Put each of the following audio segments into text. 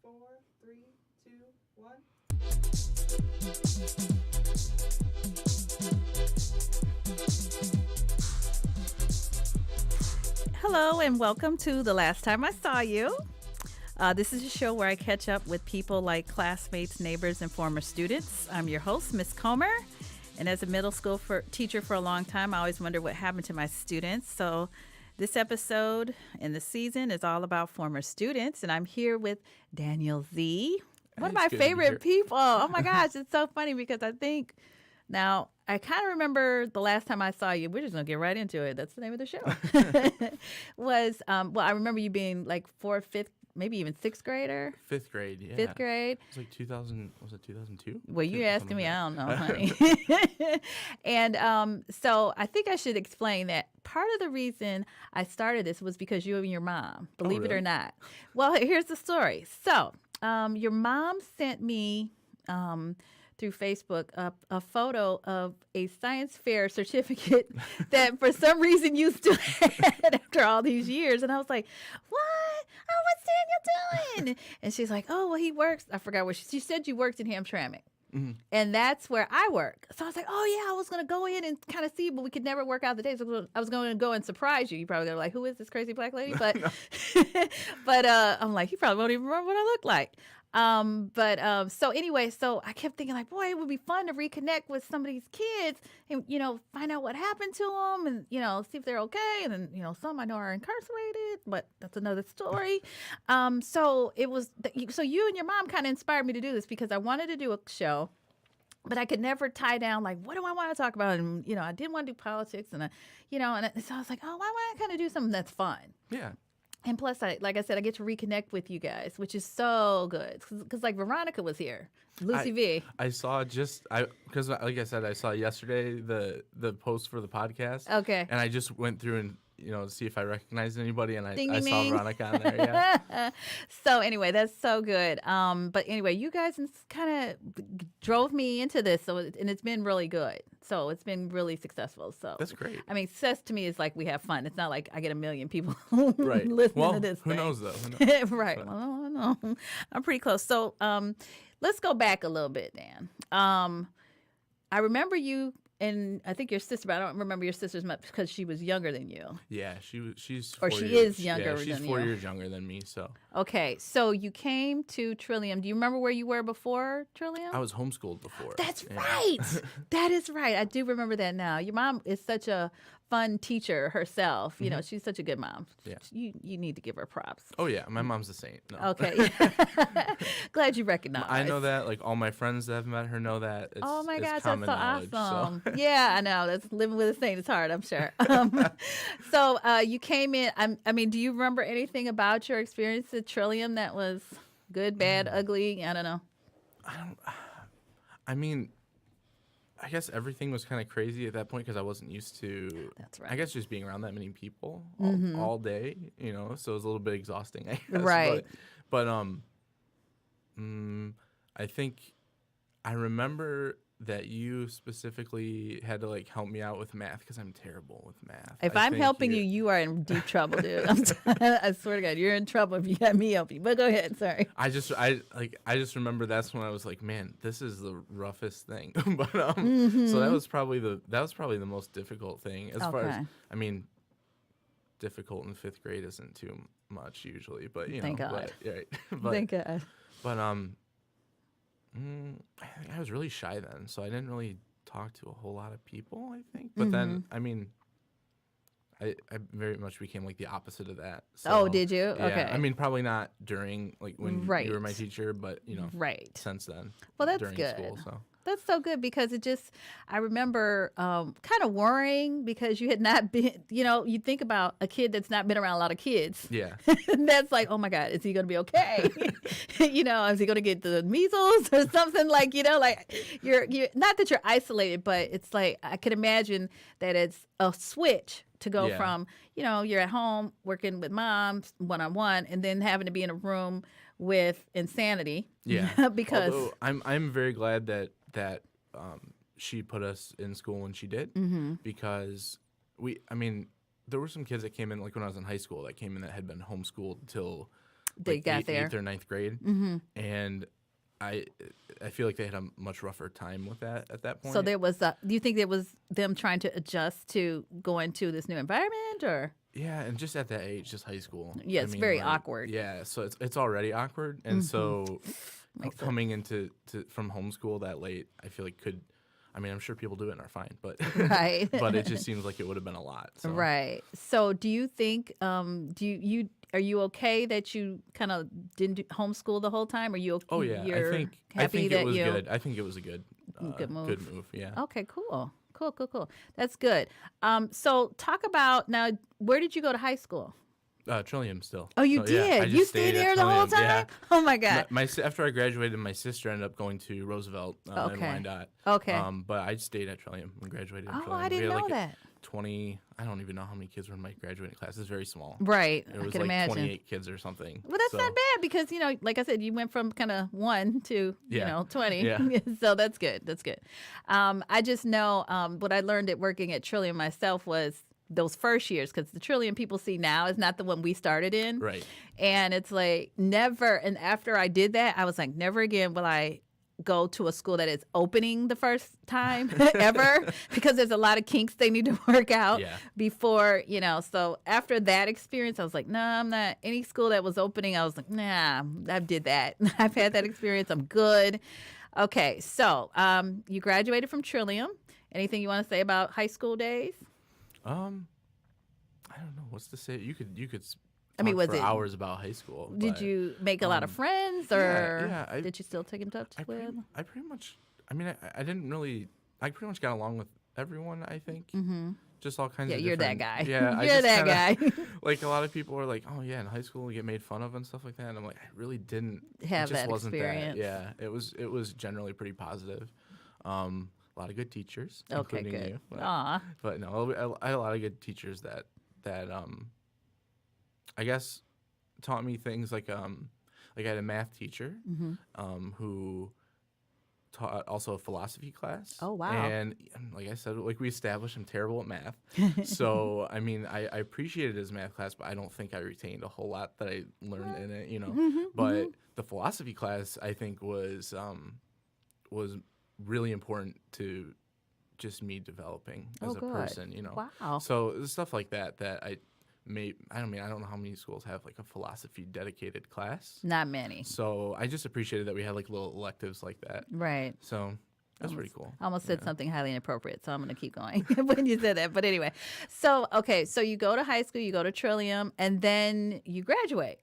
4, 3, 2, 1. Hello, and welcome to The Last Time I Saw You. This is a show where I catch up with people like classmates, neighbors, and former students. I'm your host, Miss Comer. And as a middle school teacher for a long time, I always wonder what happened to my students. So this episode in the season is all about former students. And I'm here with Daniel Z, one of my favorite people. Oh my gosh, it's so funny because I think now I kind of remember the last time I saw you. We're just gonna get right into it. That's the name of the show. I remember you being like fourth, fifth, maybe even sixth grader. Fifth grade, yeah. Fifth grade. It was like 2000. Was it 2002? Well, you asking me, I don't know, honey. And so I think I should explain that part of the reason I started this was because you and your mom, believe it or not. Well, here's the story. So your mom sent me through Facebook a photo of a science fair certificate that for some reason you still had after all these years. And I was like, what? Oh, what's Daniel doing? And she's like, oh, well, he works. I forgot where she said you worked in Hamtramck. Mm-hmm. And that's where I work. So I was like, oh, yeah, I was going to go in and kind of see, but we could never work out the days. So I was going to go and surprise you. You probably go like, who is this crazy black lady? But but I'm like, you probably won't even remember what I look like. So anyway, so I kept thinking like, boy, it would be fun to reconnect with some of these kids and, find out what happened to them and, see if they're okay. And then, some I know are incarcerated, but that's another story. So it was, so you and your mom kind of inspired me to do this because I wanted to do a show, but I could never tie down, like, what do I want to talk about? And, I didn't want to do politics and, so I was like, oh, why don't I kind of do something that's fun? Yeah. And plus, like I said, I get to reconnect with you guys, which is so good. Because like Veronica was here, Lucy V. I saw because like I said, I saw yesterday the post for the podcast. Okay. And I just went through and see if I recognized anybody, and I saw Ding. Veronica on there. Yeah. So anyway, that's so good. But anyway, you guys kind of drove me into this, and it's been really good. So it's been really successful. So that's great. I mean, success to me is like we have fun. It's not like I get a million people right. listening to this. Who thing. knows though? Who knows? Right. But. Well, no, I'm pretty close. So let's go back a little bit, Dan. I remember you. And I think your sister, but I don't remember your sister's much because she was younger than you. Yeah, she's 4 is younger than you. She's 4 years younger than me, so. Okay, so you came to Trillium. Do you remember where you were before Trillium? I was homeschooled before. That's right. That is right. I do remember that now. Your mom is such a fun teacher herself. Mm-hmm. She's such a good mom. Yeah. You need to give her props. Oh, yeah. My mom's a saint. No. Okay. Glad you recognize. I know that. Like, all my friends that have met her know that. Oh, my gosh. That's so awesome. So. Yeah, I know. That's living with a saint. It's hard, I'm sure. So you came in. I mean, do you remember anything about your experience at Trillium that was good, bad, ugly? I don't know. I mean, I guess everything was kind of crazy at that point because I wasn't used to. That's right. I guess just being around that many people all day, so it was a little bit exhausting. I guess. Right. But I think I remember that you specifically had to like help me out with math because I'm terrible with math. If I'm helping you, you are in deep trouble, dude. I swear to God, you're in trouble if you have me help you. But go ahead, sorry. I just remember that's when I was like, man, this is the roughest thing. But so that was probably the most difficult thing as far as difficult in fifth grade isn't too much usually, but Thank God. But, right. Thank God. But I think I was really shy then, so I didn't really talk to a whole lot of people, I think. But then, I mean, I very much became like the opposite of that. So, oh, did you? Yeah, Okay. I mean, probably not during like when Right. you were my teacher, but right. since then. Well, that's during good. School, so. That's so good because I remember kind of worrying because you had not been, you think about a kid that's not been around a lot of kids. Yeah. And that's like, oh my God, is he going to be okay? Is he going to get the measles or something like, like you're not that you're isolated, but it's like, I can imagine that it's a switch to go from, you're at home working with moms one-on-one and then having to be in a room with insanity. Yeah. Because although I'm very glad that she put us in school when she did because there were some kids that came in like when I was in high school that came in that had been homeschooled till They like got there. 8th or 9th grade, and I I feel like they had a much rougher time with that at that point. So there was do you think there was them trying to adjust to going to this new environment, or? Yeah, and just at that age, just high school. Yeah, it's very awkward. Yeah, so it's already awkward, and so Makes sense. coming into from homeschool that late, I feel like could. I mean, I'm sure people do it and are fine, but Right. but it just seems like it would have been a lot. So. Right. So do you think are you okay that you kind of didn't homeschool the whole time? Are you okay? Oh yeah, You're I happy think that it was you good. I think it was a good Good move. Good move. Yeah. Okay, cool. Cool. That's good. So talk about now, where did you go to high school? Trillium still. Oh, you So, yeah, I did. just You stayed stayed at there the whole Trillium, yeah. time? Oh my God. After I graduated, my sister ended up going to Roosevelt in Okay. Wyandotte. Okay. But I stayed at Trillium and graduated at Oh, Trillium. I didn't we had know like that. 20, I don't even know how many kids were in my graduating class. It's very small. Right. It I was can like imagine. 28 kids or something. Well, that's So, not bad because, like I said, you went from kind of 1 to, Yeah. 20. Yeah. So that's good. I just know what I learned at working at Trillium myself was those first years, because the Trillium people see now is not the one we started in. Right. And it's like never. And after I did that, I was like, never again will I go to a school that is opening the first time ever, because there's a lot of kinks they need to work out Yeah. before, so after that experience, I was like, no, I'm not. Any school that was opening, I was like, nah, I did that. I've had that experience. I'm good. Okay. So you graduated from Trillium. Anything you want to say about high school days? I don't know what's to say. You could I mean, talk was for it- hours about high school. Did but you make a lot of friends, or yeah, did you still take in touch I with? pretty much. I mean, I didn't really. I pretty much got along with everyone. I think. Just all kinds Yeah, of. you're that different- guy. Yeah, I You're just that kinda- guy. Like a lot of people are like, oh yeah, in high school we get made fun of and stuff like that, and I'm like, I really didn't Have it just that wasn't experience. That. Yeah, it was generally pretty positive. A lot of good teachers, Okay, including good. you. Aw. But no, I had a lot of good teachers that I guess taught me things like I had a math teacher who taught also a philosophy class. Oh, wow. And like I said, like we established, I'm terrible at math. So I mean, I appreciated his math class, but I don't think I retained a whole lot that I learned in it. But the philosophy class I think was really important to just me developing as Oh, a good. person. Wow. So stuff like that I don't know how many schools have like a philosophy dedicated class. Not many. So I just appreciated that we had like little electives like that. Right. So that's pretty cool. I almost said something highly inappropriate, so I'm going to keep going when you said that. But anyway, so you go to high school, you go to Trillium, and then you graduate.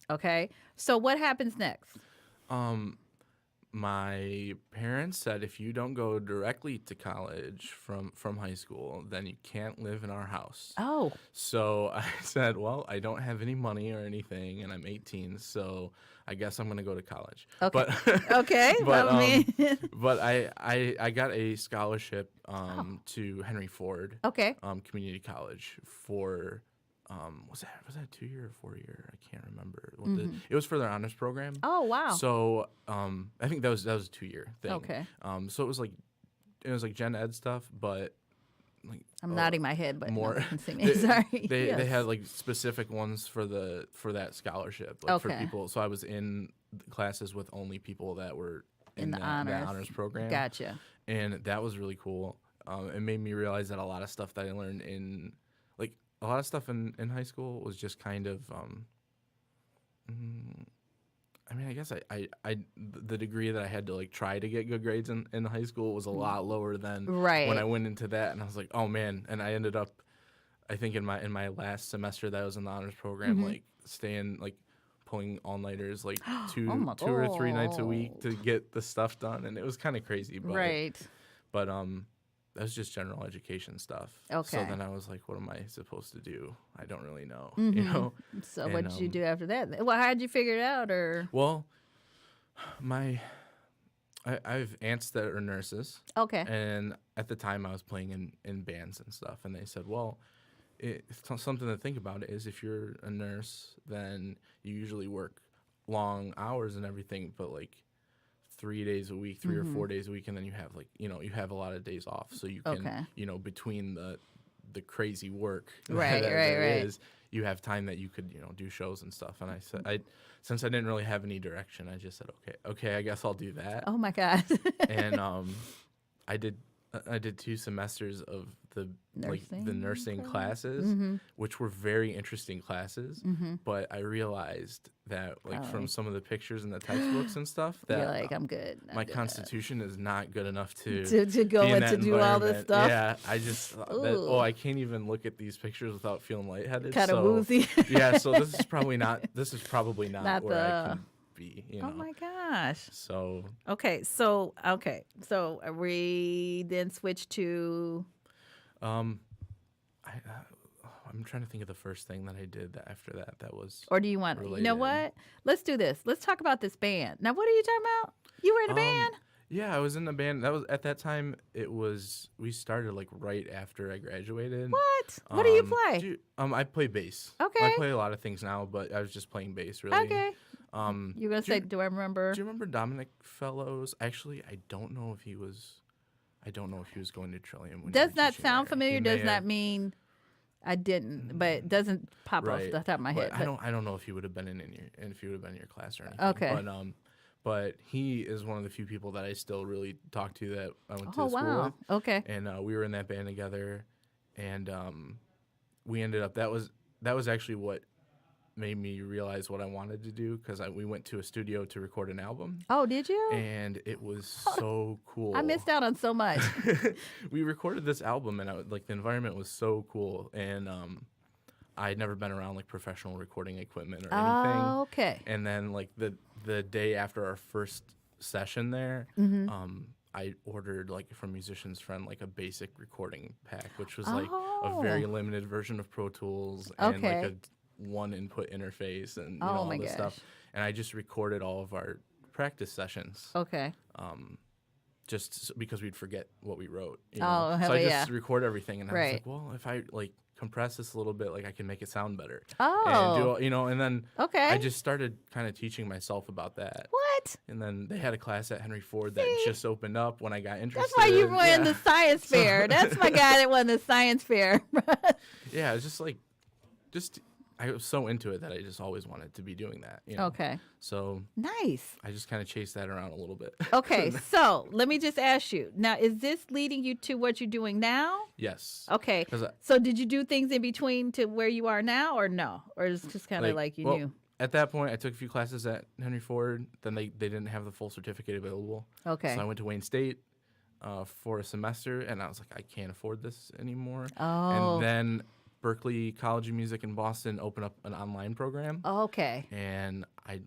Okay. So what happens next? My parents said if you don't go directly to college from high school, then you can't live in our house. Oh, So I said, well, I don't have any money or anything, and I'm 18, so I guess I'm going to go to college. Okay. But, okay. but, Well, I mean, but I got a scholarship to Henry Ford okay. Community College for was that a 2-year or 4-year? I can't remember. It was for their honors program. Oh, wow. So I think that was a 2-year thing. Okay. So it was like gen ed stuff, but like I'm nodding my head, but more. no one can see me. Sorry. They Yes. had like specific ones for that scholarship, like for Okay. people. So I was in classes with only people that were in the that honors. honors program. Gotcha. And that was really cool. It made me realize that a lot of stuff that I learned in high school was just kind of I mean, I guess the degree that I had to like try to get good grades in high school was a lot lower than Right. when I went into that, and I was like, oh man. And I ended up, I think in my last semester that I was in the honors program, like staying like pulling all-nighters like two Oh my or 3 nights a week God. to get the stuff done, and it was kind of crazy, but Right. but that was just general education stuff. Okay. So then I was like, what am I supposed to do? I don't really know, you know? So what And, did you do after that? Well, how did you figure it out, or? Well, I have aunts that are nurses, Okay. and at the time I was playing in bands and stuff, and they said, well, something to think about is if you're a nurse, then you usually work long hours and everything, but like 3 days a week, 3 or 4 days a week, and then you have like, you have a lot of days off, so you can, Okay. between the crazy work Right, that right, there right. is, you have time that you could, do shows and stuff. And I said, since I didn't really have any direction, I just said, okay, I guess I'll do that. Oh my God. And I did 2 semesters of the nursing classes, which were very interesting classes. But I realized that from some of the pictures in the textbooks and stuff that You're like, I'm good. my constitution is not good enough to go be in and that to do all this environment. stuff. Yeah, I just thought that, I can't even look at these pictures without feeling lightheaded. Kind of so, woozy. yeah, so this is probably not Not where I the- can be. Oh my gosh. So So we then switched to. I'm trying to think of the first thing that I did after that. That was. Or do you want? You know related. what? Let's do this. Let's talk about this band. Now, what are you talking about? You were in a band? Yeah, I was in a band. That was at that time. We started like right after I graduated. What? What do you play? I play bass. Okay. I play a lot of things now, but I was just playing bass really. Okay. You're gonna say, do I remember? Do you remember Dominic Fellows? Actually, I don't know if he was going to Trillium. When you Does were that teaching sound there. familiar? He Does may that have- mean I didn't? But it doesn't pop off Right. the top of my head. But I don't know if he would have been in your class or anything. Okay. But he is one of the few people that I still really talk to that I went to Oh school wow. with. Okay. And we were in that band together, and we ended up. That was actually what made me realize what I wanted to do, because we went to a studio to record an album, Oh, did you? and it was so cool. I missed out on so much. We recorded this album, and the environment was so cool, and I had never been around like professional recording equipment or anything. Oh, okay. And then like the day after our first session there, I ordered like from Musician's Friend like a basic recording pack, which was like a very Oh. limited version of Pro Tools and like Okay. a one input interface and Oh all my this stuff. gosh. And I just recorded all of our practice sessions. Okay. Because we'd forget what we wrote. Oh, so I yeah. just record everything, and I was Right. like, well, if I like compress this a little bit, like I can make it sound better. Oh. And do all, and then Okay. I just started kind of teaching myself about that. What? And then they had a class at Henry Ford that just opened up when I got interested. That's why you won the science fair. That's my guy that won the science fair. Yeah, it was just like, I was so into it that I just always wanted to be doing that. Okay. So Nice. I just kind of chased that around a little bit. Okay, so let me just ask you. Now, is this leading you to what you're doing now? Yes. Okay. 'Cause So did you do things in between to where you are now or no? Or is it just kind of like you well, knew? At that point, I took a few classes at Henry Ford. Then they didn't have the full certificate available. Okay. So I went to Wayne State for a semester, and I was like, I can't afford this anymore. Oh. And then Berklee College of Music in Boston opened up an online program, Okay. and I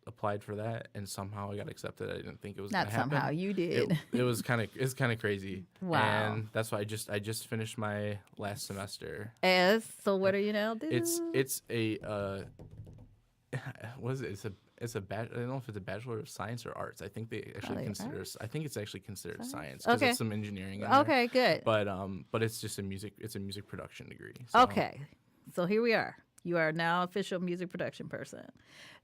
applied for that, and somehow I got accepted. I didn't think it was Not gonna happen. somehow. You did. It was kind of crazy. Wow. And that's why I just finished my last semester. So what are you now doing? It's a what is it? It's a I don't know if it's a Bachelor of Science or Arts. I think they actually Probably consider. arts? I think it's actually considered science because Okay. there's some engineering. In there. Okay, good. But it's just a music production degree. So. Okay. So here we are. You are now official music production person.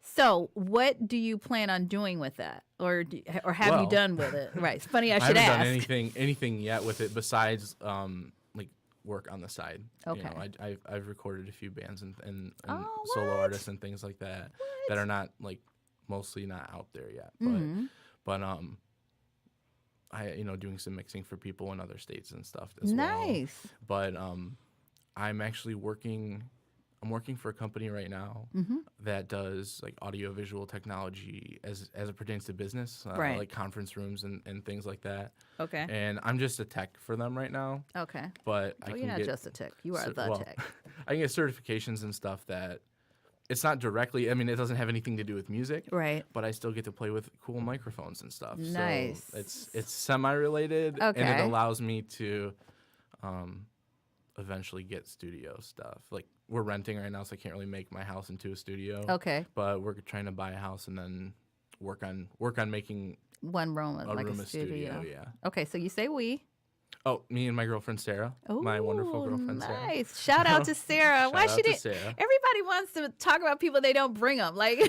So what do you plan on doing with that? Or have you Well, done with it? Right. It's funny I I should haven't ask. done anything yet with it besides like work on the side. Okay. I've recorded a few bands and Oh, solo what? artists and things like that that are not like mostly not out there yet. Mhm. But I doing some mixing for people in other states and stuff as well. Nice. But I'm actually working for a company right now Mm-hmm. that does like audio-visual technology as it pertains to business, Right. like conference rooms and things like that. Okay. And I'm just a tech for them right now, Okay. but I Well, can you're not get just a tech. You are the tech. I can get certifications and stuff that it's not directly. I mean, it doesn't have anything to do with music, Right. but I still get to play with cool microphones and stuff. Nice. So it's semi-related, and Okay. it allows me to eventually get studio stuff. Like we're renting right now, so I can't really make my house into a studio. Okay. But we're trying to buy a house and then work on making One room, a like room a studio. Yeah. Okay, so you say we. Oh, me and my girlfriend Sarah, my wonderful Ooh, girlfriend Sarah. Nice. Shout out to Sarah. Why Shout she out to didn't? Sarah. Everybody wants to talk about people they don't bring them. Like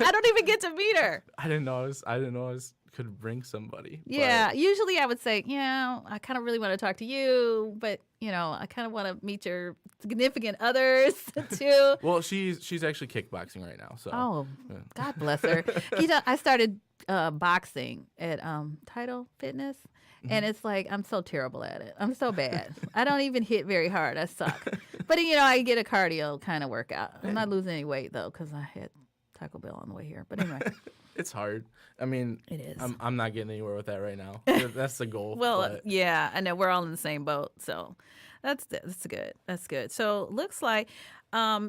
I don't even get to meet her. I didn't know I was could bring somebody. Yeah, usually I would say, yeah, I kind of really want to talk to you, but I kind of want to meet your significant others too. Well, she's actually kickboxing right now. So. Oh, Yeah. God bless her. I started boxing at Title Fitness, and it's like I'm so terrible at it. I'm so bad. I don't even hit very hard. I suck. But I get a cardio kind of workout. I'm not losing any weight though because I had Taco Bell on the way here. But anyway. It's hard. I mean, It is. I'm not getting anywhere with that right now. That's the goal. Well, but- yeah, I know we're all in the same boat, so that's good. That's good. So looks like,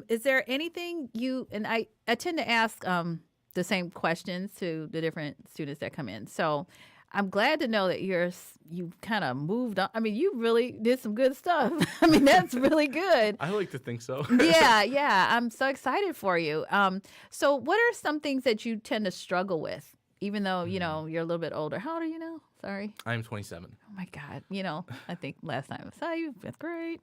is there anything I tend to ask the same questions to the different students that come in. So I'm glad to know that you kind of moved on. I mean, you really did some good stuff. I mean, that's really good. I like to think so. Yeah. I'm so excited for you. So what are some things that you tend to struggle with, even though, you're a little bit older? How old are you now? Sorry. I'm 27. Oh my God. I think last time I saw you, that's great.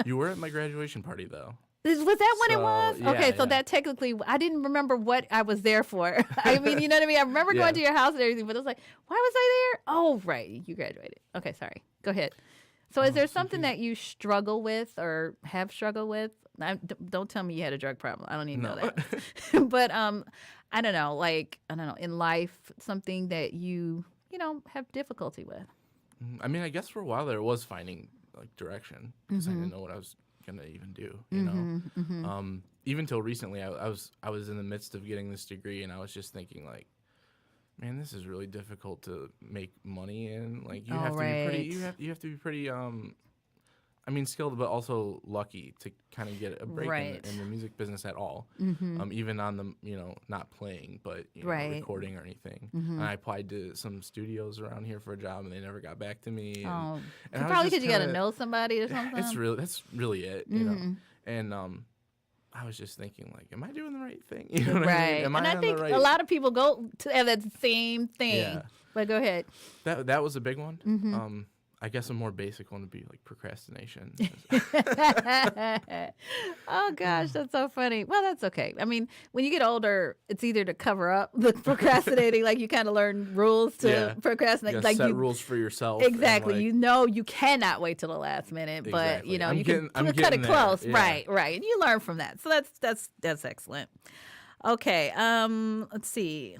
You were at my graduation party, though. Was that when it So, was? yeah, Okay, so yeah. that technically, I didn't remember what I was there for. I mean, you know what I mean? I remember Yeah. going to your house and everything, but I was like, why was I there? Oh, right. You graduated. Okay, sorry. Go ahead. So is there something that you struggle with or have struggled with? Don't tell me you had a drug problem. I don't even know that. But I don't know, in life, something that you have difficulty with. I mean, I guess for a while there was finding like direction because I didn't know what I was gonna even do. You know, even till recently, I was in the midst of getting this degree, and I was just thinking like, man, this is really difficult to make money in. Like you have to be pretty. You have to be pretty. I mean, skilled, but also lucky to kind of get a break Right. in the music business at all. Even on the, not playing, but Right. recording or anything. And I applied to some studios around here for a job, and they never got back to me. Oh, and I was probably just because you got to kinda- know somebody or something. That's really it, you know. And I was just thinking, like, am I doing the right thing? You know what I Right. mean? Am And I on think the right? a lot of people go to have that same thing. Yeah. But go ahead. That was a big one. I guess a more basic one would be like procrastination. Oh gosh, that's so funny. Well, that's okay. I mean, when you get older, it's either to cover up the procrastinating, like you kind of learn rules to Yeah. procrastinate. You gotta Like set you rules for yourself. and, exactly, like, you cannot wait till the last minute, but Exactly. I'm you getting- I'm can cut getting it there, close. yeah. Right, and you learn from that. So that's excellent. Okay, let's see.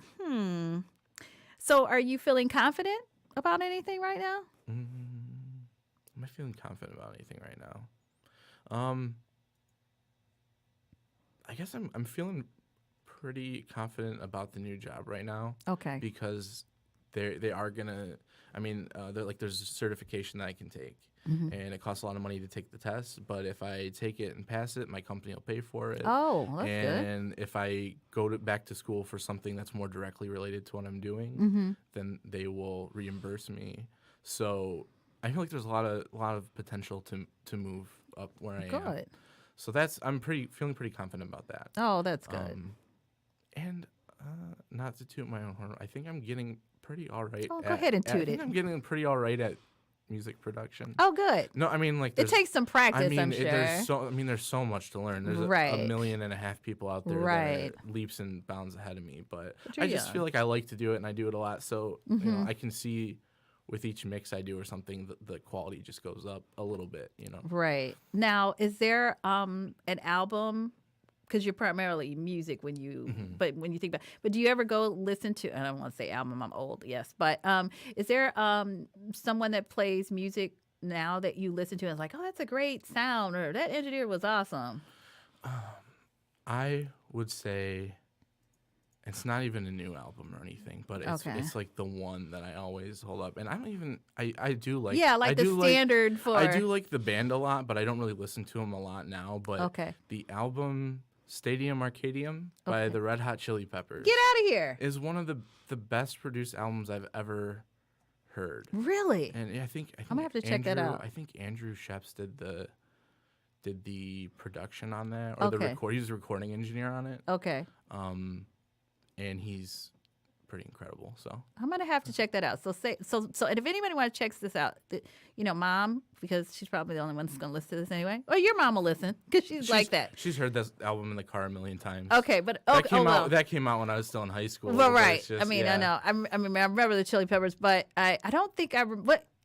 So, are you feeling confident about anything right now? Am I feeling confident about anything right now? I guess I'm feeling pretty confident about the new job right now Okay. because they are gonna. I mean, there's a certification that I can take, Mm-hmm. and it costs a lot of money to take the test. But if I take it and pass it, my company will pay for it. Oh, that's good. And if I go back to school for something that's more directly related to what I'm doing, Mm-hmm. then they will reimburse me. So I feel like there's a lot of potential to move up where I am. Good. So I'm feeling pretty confident about that. Oh, that's good. And not to toot my own horn, I think I'm getting pretty all right. Oh, go ahead and I toot think it. I'm getting pretty all right at music production. Oh, good. No, I mean like It there's- takes some practice, I mean, I'm sure. there's so much to learn. There's a Right. 1.5 million people out there Right. that are leaps and bounds ahead of me. But But you're I just young. feel like I like to do it, and I do it a lot. So you Mm-hmm. know, I can see with each mix I do or something, the quality just goes up a little bit. You know. Right. Now, is there an album? Because you're primarily music when you, but when you think about, but do you ever go listen to? I don't want to say album. I'm old, yes, but is there someone that plays music now that you listen to and is like, oh, that's a great sound, or that engineer was awesome? I would say it's not even a new album or anything, but Okay. it's like the one that I always hold up. And I don't even I do like Yeah, like I the do standard for. I do like the band a lot, but I don't really listen to them a lot now. But Okay. the album Stadium Arcadium by Okay. the Red Hot Chili Peppers Get out of here! is one of the best produced albums I've ever heard. Really? And I think gonna have to check that out. I think Andrew Sheps did the production on that, or Okay. he was the recording engineer on it. Okay. And he's pretty incredible. So I'm gonna have to check that out. So and if anybody want to check this out, Mom, because she's probably the only one that's gonna listen to this anyway. Or your mom will listen because she's like that. She's heard this album in the car a million times. Okay, but that came out when I was still in high school. Well, but right. it's just- I mean, yeah. I know. I remember the Chili Peppers, but I don't think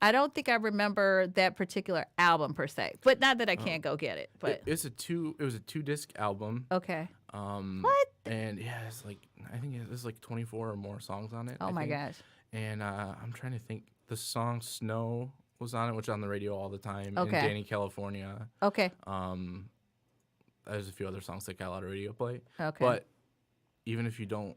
I don't think I remember that particular album per se. But not that I can't go get it. But It was a 2-disc album. okay. What? And yeah, it's like I think there's like 24 or more songs on it. Oh I my think. gosh. And I'm trying to think. The song "Snow" was on it, which is on the radio all the time. Okay. In Danny, California. Okay. There's a few other songs that got a lot of radio play. Okay. But even if you don't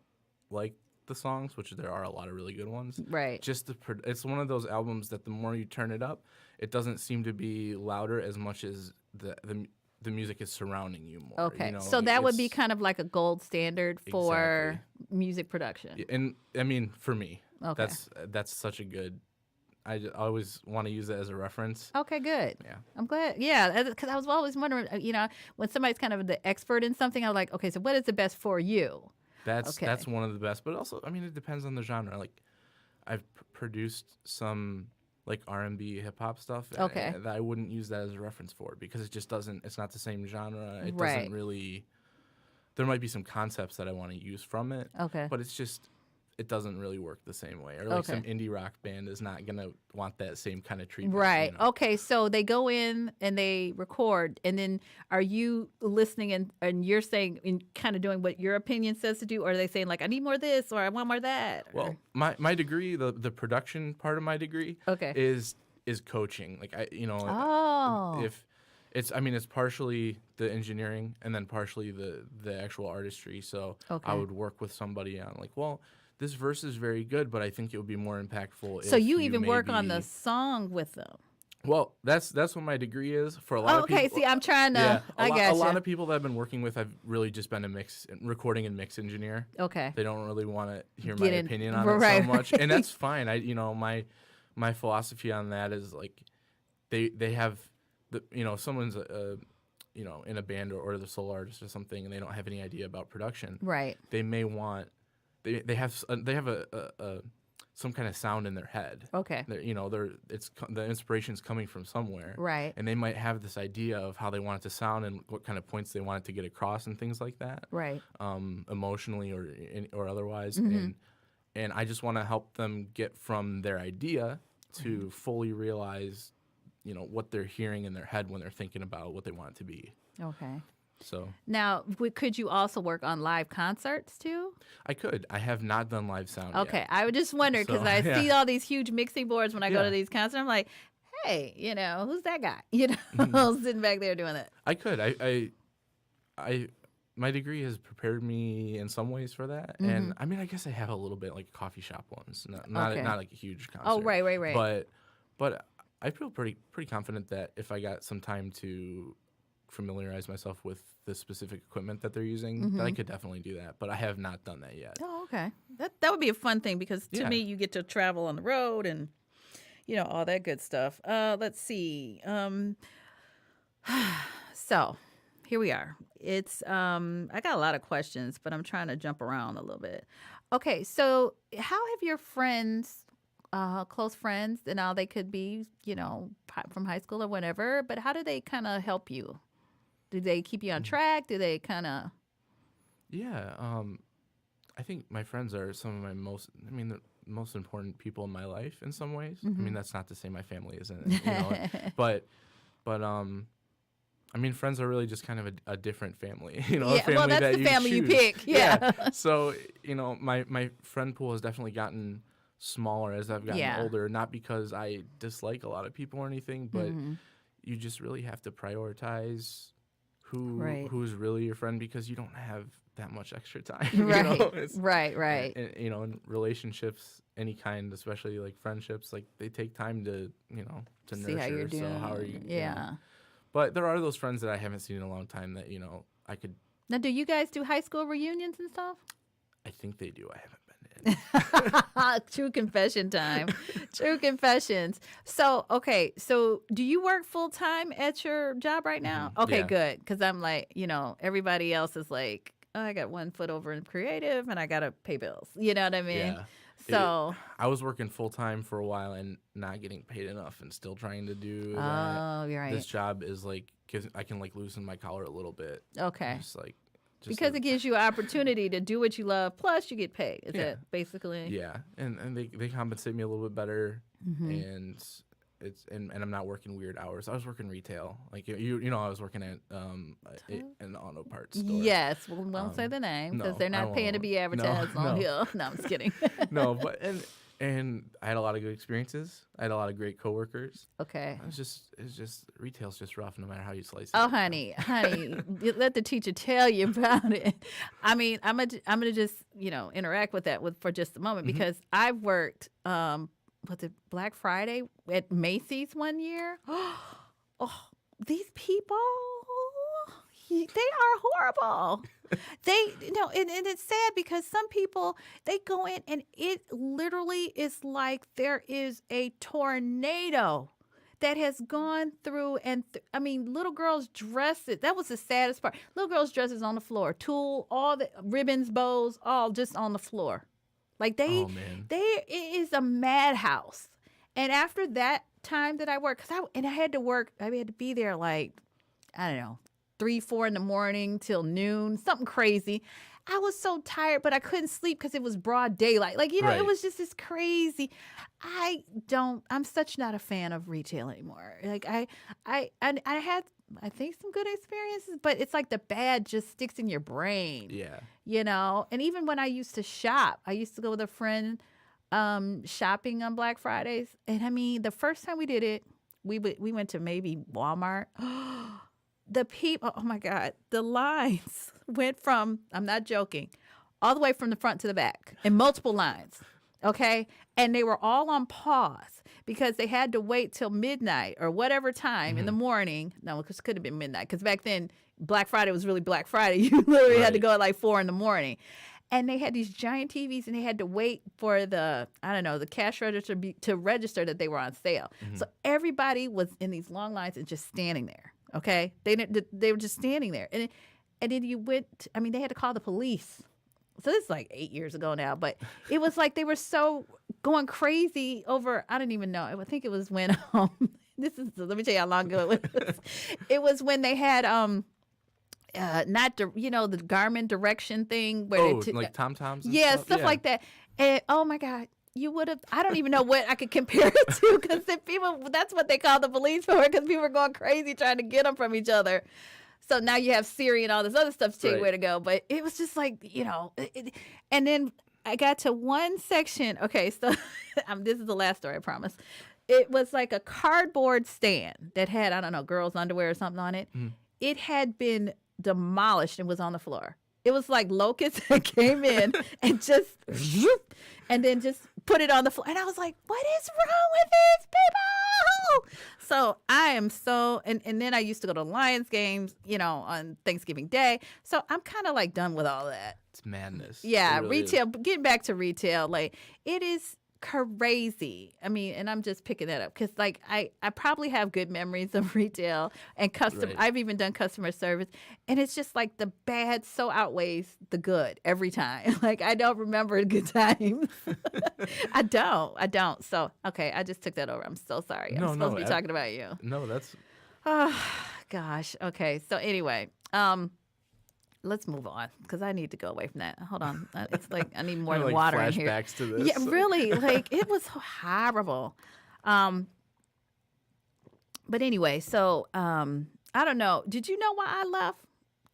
like the songs, which there are a lot of really good ones, Right. just it's one of those albums that the more you turn it up, it doesn't seem to be louder as much as the music is surrounding you more. Okay. You know? So that would be It's- kind of like a gold standard for music production. And I mean, for me, Okay. that's such a good. I always want to use it as a reference. Okay, good. Yeah. I'm glad. Yeah, because I was always wondering, when somebody's kind of the expert in something, I'm like, okay, so what is the best for you? That's Okay. one of the best, but also, I mean, it depends on the genre. Like, I've produced some like R&B hip hop stuff Okay. that I wouldn't use that as a reference for because it just doesn't. It's not the same genre. It Right. doesn't really. There might be some concepts that I want to use from it, Okay. but it's just. It doesn't really work the same way. Or like Okay. some indie rock band is not gonna want that same kind of treatment. Right. You know? Okay. So they go in and they record, and then are you listening and you're saying and kind of doing what your opinion says to do, or are they saying like I need more of this or I want more of that? or- Well, my degree, the production part of my degree, Okay. is coaching. Like Oh. if it's it's partially the engineering and then partially the actual artistry. So Okay. I would work with somebody on like, well, this verse is very good, but I think it would be more impactful. So if you even work on the maybe- song with them. Well, that's what my degree is for a lot Oh, of okay. people. See, I'm trying to. Yeah, I a got lot of people that I've been working with, I've really just been a recording and mix engineer. Okay. They don't really want to hear my Get in- opinion on right, it so much, and right. that's fine. My philosophy on that is like they have someone's in a band or the solo artist or something, and they don't have any idea about production. Right. They may want they have a some kind of sound in their head. Okay. The inspiration's coming from somewhere. Right. And they might have this idea of how they want it to sound and what kind of points they want it to get across and things like that. Right. Emotionally or otherwise. Mm-hmm. And I just want to help them get from their idea to fully realize, what they're hearing in their head when they're thinking about what they want it to be. Okay. So Now, could you also work on live concerts too? I could. I have not done live sound Okay, yet. I would just wonder because So, I yeah. see all these huge mixing boards when I go Yeah. to these concerts. I'm like, hey, who's that guy? Sitting back there doing it. I could. I my degree has prepared me in some ways for that. And I guess I have a little bit like coffee shop ones. Not Okay. not like a huge concert. Oh, right. But I feel pretty confident that if I got some time to familiarize myself with the specific equipment that they're using, that I could definitely do that. But I have not done that yet. Oh, okay. That would be a fun thing because to Yeah. me, you get to travel on the road and all that good stuff. Let's see. So here we are. It's I got a lot of questions, but I'm trying to jump around a little bit. Okay, so how have your friends, close friends, and now they could be, from high school or whatever, but how do they kind of help you? Do they keep you on track? Do they kind of? Yeah. I think my friends are some of my the most important people in my life in some ways. That's not to say my family isn't, but friends are really just kind of a different family, a Yeah, family well, that's that the family you choose. pick. Yeah. So, my friend pool has definitely gotten smaller as I've gotten Yeah. older, not because I dislike a lot of people or anything, but you just really have to prioritize Right. who's really your friend because you don't have that much extra time. Right. It's- Right. and, in relationships, any kind, especially like friendships, like they take time to to See nurture. how you're doing. So how are you? Yeah. But there are those friends that I haven't seen in a long time that I could. Now, do you guys do high school reunions and stuff? I think they do. I haven't been in. True confession time. True confessions. So, okay. So, do you work full time at your job right now? Okay, Yeah. good. Because I'm like, everybody else is like, I got one foot over in creative and I got to pay bills. You know what I mean? Yeah. So, I was working full time for a while and not getting paid enough and still trying to do that. oh, you're right. This job is like, 'cause I can like loosen my collar a little bit. Okay. Just like, Because it gives you an opportunity to do what you love, plus you get paid. Is Yeah. that basically? yeah, and they compensate me a little bit better, Mm-hmm. and and I'm not working weird hours. I was working retail, like you know I was working at an auto parts store. Yes. Well, we won't say the name because no, they're I not paying to won't. be advertised No, on no. here. No, I'm just kidding. No, but and I had a lot of good experiences. I had a lot of great coworkers. Okay. It's just retail's just rough no matter how you slice it. Oh, honey, you let the teacher tell you about it. I mean, I'm gonna just interact with that for just a moment because I worked was it Black Friday at Macy's one year. Oh, these people, they are horrible. They and it's sad because some people they go in and it literally is like there is a tornado that has gone through and I mean little girls' dresses. That was the saddest part. Little girls' dresses on the floor, tulle, all the ribbons, bows, all just on the floor. Like Oh man. it is a madhouse. And after that time that I worked, I had to work. I had to be there like I don't know 3, 4 in the morning till noon, something crazy. I was so tired, but I couldn't sleep because it was broad daylight. Like, Right. it was just this crazy. I'm such not a fan of retail anymore. Like I had, I think some good experiences, but it's like the bad just sticks in your brain, Yeah. and even when I used to shop, I used to go with a friend, shopping on Black Fridays. And I mean, the first time we did it, we went to maybe Walmart. The people, oh my God, the lines went from, I'm not joking, all the way from the front to the back in multiple lines. Okay. And they were all on pause because they had to wait till midnight or whatever time in the morning. No, it could have been midnight because back then Black Friday was really Black Friday. You literally had to Right. go at like 4 in the morning. And they had these giant TVs and they had to wait for the cash register to register that they were on sale. So everybody was in these long lines and just standing there. Okay. They were just standing there. And then they had to call the police. So this is like 8 years ago now, but it was like they were so going crazy over, I don't even know. I think it was when, let me tell you how long ago it was. It was when they had, the Garmin direction thing where like TomToms and yeah, stuff? stuff like that. And oh my God, you would have, I don't even know what I could compare it to because that's what they call the police for because people were going crazy trying to get them from each other. So now you have Siri and all this other stuff to tell you Right. where to go. But it was just like, and then I got to one section. Okay, so this is the last story, I promise. It was like a cardboard stand that had, I don't know, girls' underwear or something on it. It had been demolished and was on the floor. It was like locusts that came in and just, and then just put it on the floor. And I was like, what is wrong with these people? So I am and then I used to go to Lions games, on Thanksgiving Day. So I'm kind of like done with all that. It's madness. Yeah, It really is. retail, getting back to retail, like it is crazy. I mean, and I'm just picking that up because like I probably have good memories of retail and Right. I've even done customer service, and it's just like the bad so outweighs the good every time. Like I don't remember good times. I don't. So okay, I just took that over. I'm so sorry. I'm No, supposed no, to be talking about you. No, that's Oh gosh. Okay. So anyway, let's move on because I need to go away from that. Hold on. It's like I need more kind of than like water in here. flashbacks to this. Yeah, really. Like it was horrible. But anyway, so I don't know. Did you know why I left,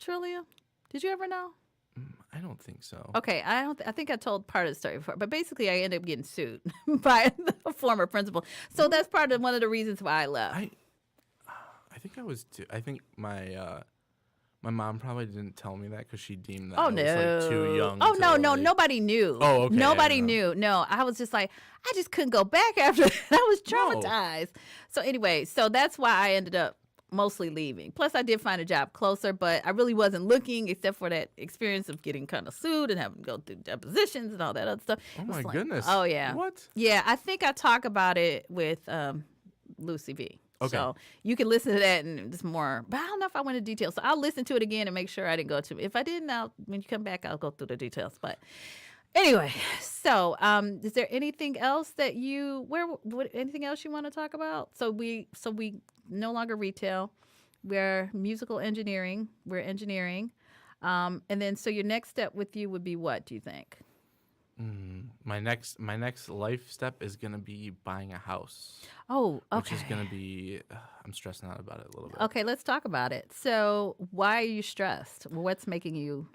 Trillia? Did you ever know? I don't think so. Okay, I think I told part of the story before, but basically I ended up getting sued by the former principal. So that's one of the reasons why I left. I think I was too. I think my mom probably didn't tell me that because she deemed that Oh I no! was like too young. Oh to, no! like- Nobody knew. Oh, okay, I Nobody don't knew. No, I was just like, I just couldn't go back after that. I was No. traumatized. So anyway, so that's why I ended up mostly leaving. Plus, I did find a job closer, but I really wasn't looking except for that experience of getting kind of sued and having to go through depositions and all that other stuff. Oh It was my like- goodness. Oh yeah. What? Yeah, I think I talk about it with Lucy B. Okay. So you can listen to that and it's more, but I don't know if I went into details. So I'll listen to it again and make sure I didn't go to, if I didn't, when you come back, I'll go through the details. But anyway, so is there anything else that anything else you want to talk about? So we no longer retail. We're musical engineering. We're engineering. And then, so your next step with you would be what, do you think? My next life step is gonna be buying a house, Oh, which okay. is gonna be. I'm stressing out about it a little bit. Okay, let's talk about it. So why are you stressed? What's making you?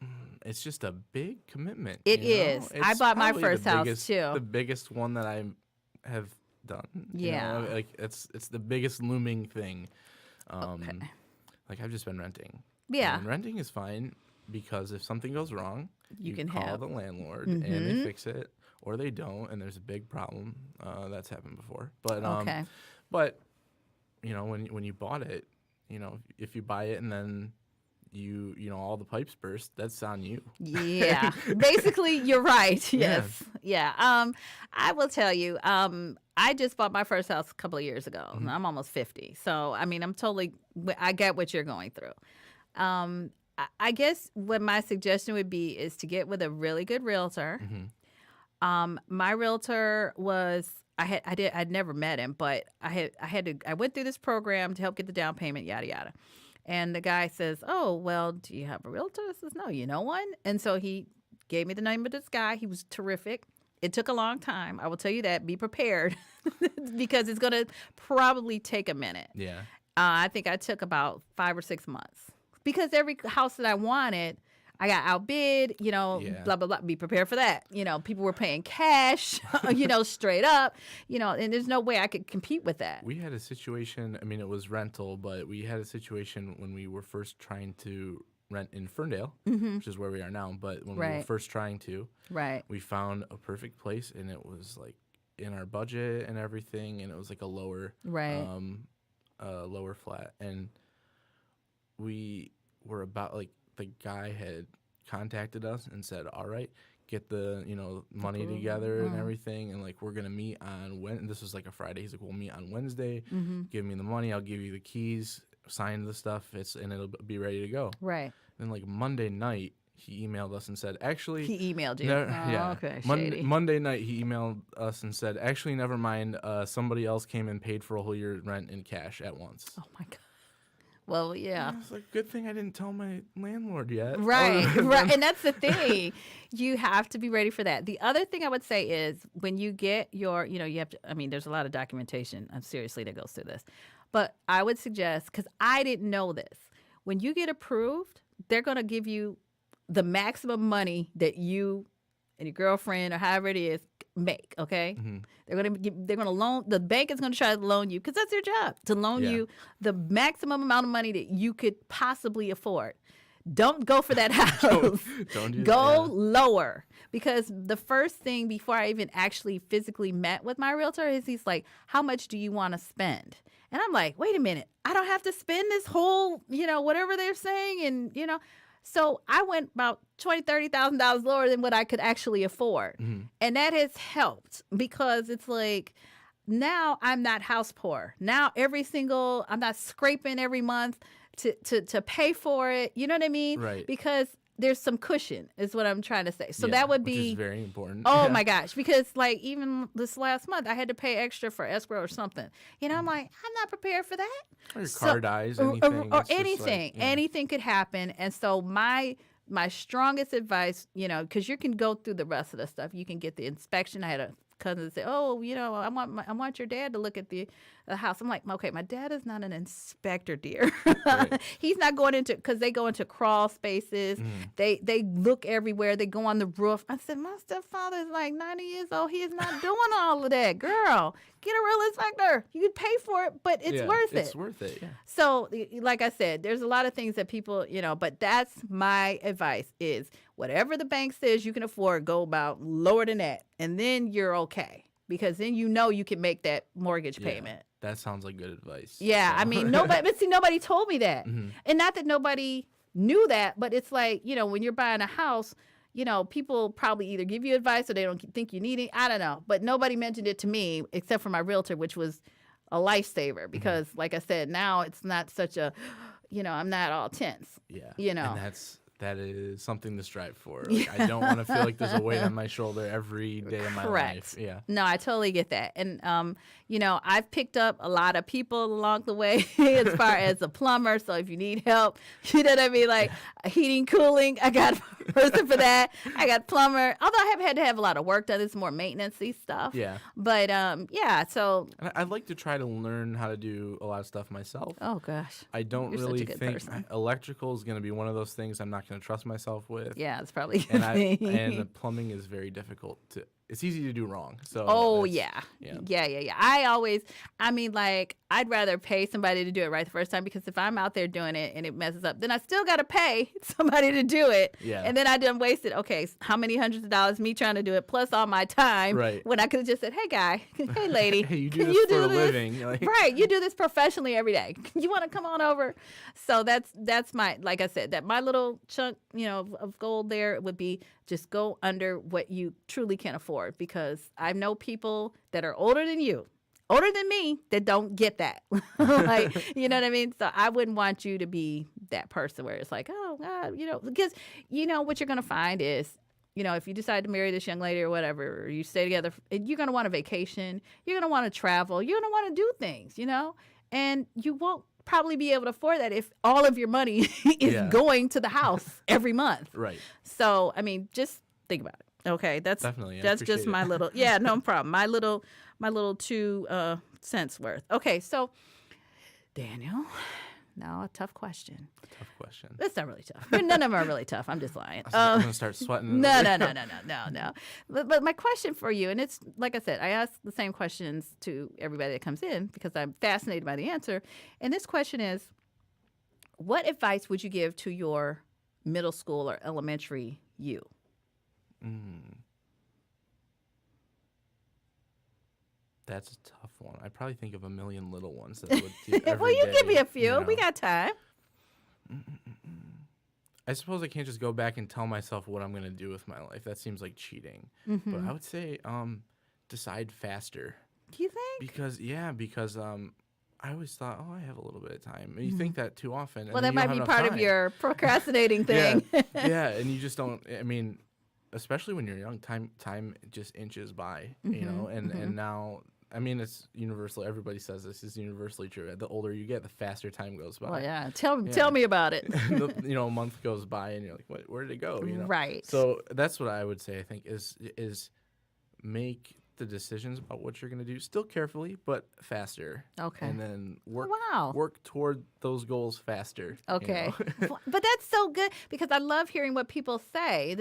It's just a big commitment. It you know? is. I It's bought my probably first the house, biggest, too. The biggest one that I have done. you know? Yeah. Like it's the biggest looming thing. Okay. Like I've just been renting. Yeah. And renting is fine because if something goes wrong, You can call have- the landlord and they fix it, or they don't, and there's a big problem. That's happened before. But Okay. but you know when you bought it, you know if you buy it and then you know all the pipes burst, that's on you. Yeah. Basically, you're right. Yes. Yeah. I will tell you, I just bought my first house a couple of years ago. I'm almost 50. So, I mean, I get what you're going through. I guess what my suggestion would be is to get with a really good realtor. My realtor was, I'd never met him, but I went through this program to help get the down payment, yada, yada. And the guy says, oh, well, do you have a realtor? I says, no, you know one? And so he gave me the name of this guy. He was terrific. It took a long time. I will tell you that. Be prepared because it's going to probably take a minute. Yeah. I think I took about 5 or 6 months because every house that I wanted, I got outbid, Yeah. blah, blah, blah. Be prepared for that. People were paying cash, straight up, and there's no way I could compete with that. We had a situation, I mean, it was rental, but we had a situation when we were first trying to rent in Ferndale, which is where we are now. But when we were Right. first trying to, Right. we found a perfect place, and it was like in our budget and everything, and it was like a lower, Right. lower flat. And we were about, like, the guy had contacted us and said, all right, get the money Approval. together and everything, and like we're gonna meet on this was like a Friday. He's like, we'll meet on Wednesday. Give me the money, I'll give you the keys, sign the stuff, and it'll be ready to go. Right. Then like Monday night, he emailed us and said, actually, He emailed you. no, Oh, yeah, okay. Shady. Monday night he emailed us and said, actually, never mind. Somebody else came and paid for a whole year's rent in cash at once. Oh, my God. Well, yeah. I was like, good thing I didn't tell my landlord yet. Right, Other than- right. And that's the thing. You have to be ready for that. The other thing I would say is when you get your, you have to, there's a lot of documentation, seriously, that goes through this. But I would suggest, because I didn't know this, when you get approved, they're going to give you the maximum money that you and your girlfriend or however it is make, okay? They're going to loan, the bank is going to try to loan you, because that's their job, to loan Yeah. you the maximum amount of money that you could possibly afford. Don't go for that house. Don't do that, Go yeah. lower. Because the first thing before I even actually physically met with my realtor is he's like, how much do you want to spend? And I'm like, wait a minute, I don't have to spend this whole, whatever they're saying. And, so I went about $20,000, $30,000 lower than what I could actually afford. And that has helped because it's like, now I'm not house poor. Now I'm not scraping every month to pay for it. You know what I mean? Right. Because there's some cushion is what I'm trying to say. So Yeah, that would which be is very important. Oh Yeah. my gosh. Because like even this last month I had to pay extra for escrow or something. I'm like, I'm not prepared for that. Or your So- car dies, or anything. It's just like, anything. yeah. Anything could happen. And so my strongest advice, because you can go through the rest of the stuff. You can get the inspection. I had a cousin say, "Oh, I want your dad to look at the house." I'm like, "Okay, my dad is not an inspector, dear. Right. He's not going into because they go into crawl spaces. They look everywhere. They go on the roof." I said, "My stepfather is like 90 years old. He is not doing all of that, girl. Get a real inspector. You could pay for it, but it's Yeah, worth it." It's worth it. Yeah. So, like I said, there's a lot of things that people, but that's my advice is whatever the bank says you can afford, go about lower than that. And then you're okay because then you can make that mortgage Yeah. payment. That sounds like good advice. Yeah, So- nobody told me that. And not that nobody knew that, but it's like, when you're buying a house, people probably either give you advice or they don't think you need it. I don't know. But nobody mentioned it to me except for my realtor, which was a lifesaver because, like I said, now it's not such a, I'm not all tense. Yeah. And that is something to strive for. Like, I don't want to feel like there's a weight on my shoulder every day of my life. Yeah. No, I totally get that. And, I've picked up a lot of people along the way as far as a plumber. So if you need help, you know what I mean? Like heating, cooling, I got a person for that. I got plumber. Although I haven't had to have a lot of work done. It's more maintenance-y stuff. Yeah. But, so. And I'd like to try to learn how to do a lot of stuff myself. Oh, gosh. I don't You're really such a good think person. electrical is going to be one of those things I'm not going to trust myself with. Yeah, it's probably. And the plumbing is very difficult to. It's easy to do wrong. So. Oh yeah. Yeah. I'd rather pay somebody to do it right the first time because if I'm out there doing it and it messes up, then I still got to pay somebody to do it. Yeah. And then I done wasted, okay, how many hundreds of dollars me trying to do it plus all my time. Right. When I could have just said, hey, guy, hey, lady. Hey, you do can this you for do a this? living. Like, Right. You do this professionally every day. You want to come on over? So that's my, like I said, that my little chunk, of gold there would be just go under what you truly can afford because I know people that are older than me that don't get that. Like, you know what I mean? So I wouldn't want you to be that person where it's like, oh God, because what you're going to find is, if you decide to marry this young lady or whatever, or you stay together, you're going to want a vacation. You're going to want to travel. You're going to want to do things, and you won't probably be able to afford that if all of your money is going to the house every month. Right. So, just think about it. Okay. That's Definitely. That's just my little, no problem. My little 2 cents worth. Okay. So Daniel, now a tough question. Tough question. It's not really tough. None of them are really tough. I'm just lying. I'm going to start sweating. No. But my question for you, and it's like I said, I ask the same questions to everybody that comes in because I'm fascinated by the answer. And this question is, what advice would you give to your middle school or elementary you? That's a tough one. I probably think of a million little ones that would do every Well, you day, give me a few. We got time. I suppose I can't just go back and tell myself what I'm going to do with my life. That seems like cheating. Mm-hmm. But I would say decide faster. Do you think? Because I always thought, I have a little bit of time. And you think that too often. Well, and that then you might don't be have part enough of time. your procrastinating thing. Yeah, and you just don't. I mean, especially when you're young, time just inches by. And now. I mean, it's universal. Everybody says this is universally true. The older you get, the faster time goes by. Well, yeah. Tell me about it. A month goes by, and you're like, where did it go? Right. So that's what I would say. I think is make the decisions about what you're going to do still carefully, but faster. Okay. And then Wow. work toward those goals faster. Okay. But that's so good because I love hearing what people say.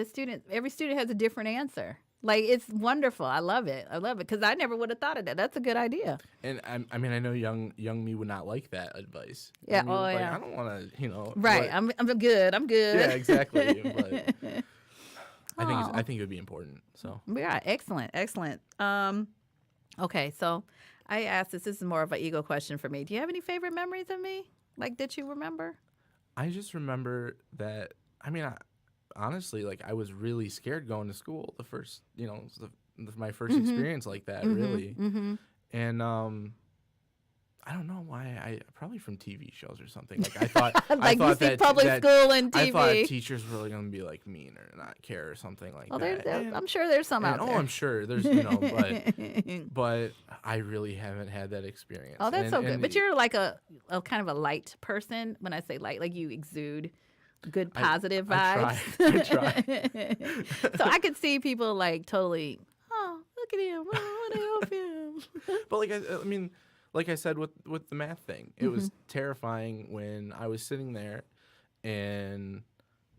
Every student has a different answer. Like, it's wonderful. I love it because I never would have thought of that. That's a good idea. And I mean, I know young me would not like that advice. Yeah. I mean, Oh, yeah. I don't want to, Right. I'm good. I'm good. Yeah, exactly. But I think it would be important. So. Yeah. Excellent. Okay. So I asked this. This is more of an ego question for me. Do you have any favorite memories of me? Like, that you remember? I just remember that. I mean, honestly, like I was really scared going to school. The first, my first experience like that, really. Mm-hmm. And I don't know why. I probably from TV shows or something. Like I thought, like I thought you see that public school and TV. I thought teachers were going to be like mean or not care or something like that. I'm sure there's some out there. Oh, I'm sure there's, but I really haven't had that experience. Oh, that's so good. But you're like a kind of a light person. When I say light, like you exude good positive vibes. I try. So I could see people like totally, oh, look at him. I want to help him. But like I mean, like I said with the math thing, it was terrifying when I was sitting there and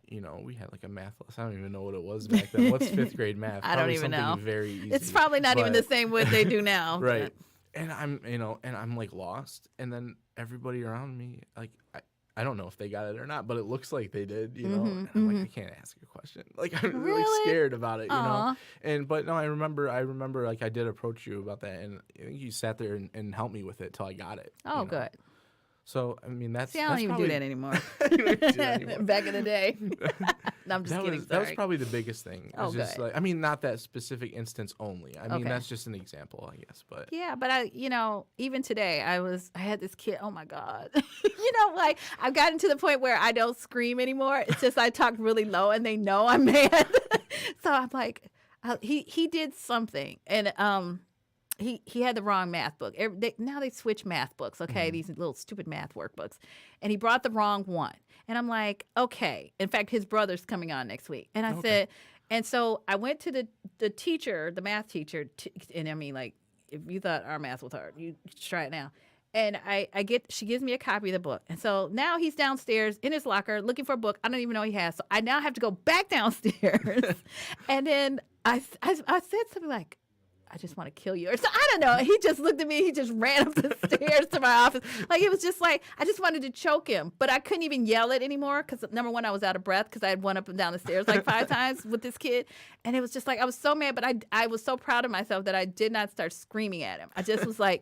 we had like a math lesson. I don't even know what it was back then. What's fifth grade math? I don't even know. Very easy. It's probably not even the same what they do now. Right. And I'm like lost. And then everybody around me, like I don't know if they got it or not, but it looks like they did, And I'm like, I can't ask a question. Like I'm really scared about it, But no, I remember like I did approach you about that, and I think you sat there and helped me with it till I got it. Oh, good. So I mean, that's See, I don't that's even probably, do that anymore. You don't do that anymore. Back in the day. No, I'm just that kidding. was that was Sorry. probably the biggest thing. It was Oh, just good. like, I mean, not that specific instance only. I mean, Okay. that's just an example, I guess. But Yeah, but even today, I had this kid. Oh my God, like I've gotten to the point where I don't scream anymore. It's just I talk really low, and they know I'm mad. So I'm like, he did something, and he had the wrong math book. Now they switch math books. Okay, these little stupid math workbooks, and he brought the wrong one. And I'm like, okay. In fact, his brother's coming on next week, and I said. And so I went to the teacher, the math teacher, and I mean, like, if you thought our math was hard, you should try it now. And she gives me a copy of the book. And so now he's downstairs in his locker looking for a book I don't even know he has. So I now have to go back downstairs. And then I said something like, I just want to kill you. Or so I don't know. He just looked at me. He just ran up the stairs to my office. Like, it was just like, I just wanted to choke him. But I couldn't even yell it anymore because, number one, I was out of breath because I had run up and down the stairs like 5 times with this kid. And it was just like, I was so mad, but I was so proud of myself that I did not start screaming at him. I just was like,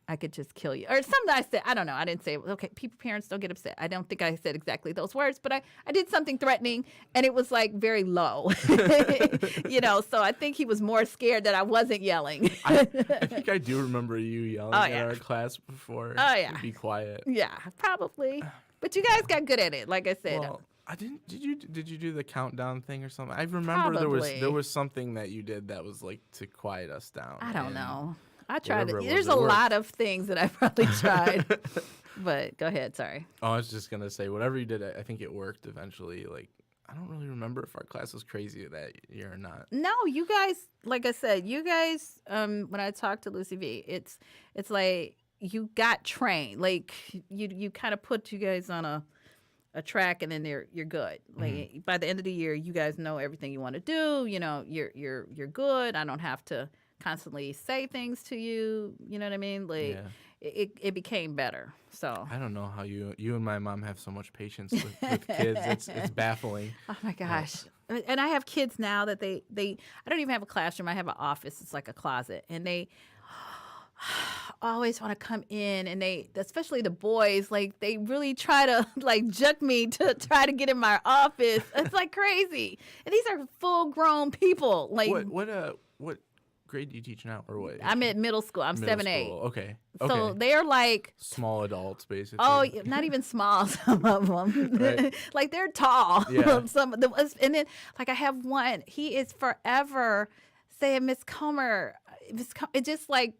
I could just kill you. Or something I said. I don't know. I didn't say it. Okay, parents don't get upset. I don't think I said exactly those words, but I did something threatening, and it was like very low. So I think he was more scared that I wasn't yelling. I think I do remember you yelling Oh, at yeah. our class before. Oh, yeah. Be quiet. Yeah, probably. But you guys got good at it, like I said. Well, I didn't. Did you do the countdown thing or something? I remember Probably. there was something that you did that was like to quiet us down. I don't and know. I tried whatever it. it was, There's it a worked. lot of things that I probably tried. But go ahead, sorry. Oh, I was just gonna say whatever you did, I think it worked eventually. Like, I don't really remember if our class was crazy that year or not. No, you guys, like I said, when I talked to Lucy V, it's like you got trained. Like you kind of put you guys on a track, and then you're good. Like by the end of the year, you guys know everything you want to do. You're good. I don't have to constantly say things to you. You know what I mean? Like Yeah. it became better. So I don't know how you and my mom have so much patience with kids. It's baffling. oh my gosh. And I have kids now that they I don't even have a classroom. I have an office. It's like a closet. And they always want to come in, and they, especially the boys, like they really try to like juke me to try to get in my office. It's like crazy. And these are full grown people. Like What grade do you teach now, or what? I'm at middle school. I'm Middle 7-8. school. Okay. So they're like, Small adults, basically. oh, not even small, some of them. Right. Like they're tall. Yeah. And then like I have one, he is forever saying, Miss Comer, it's just like,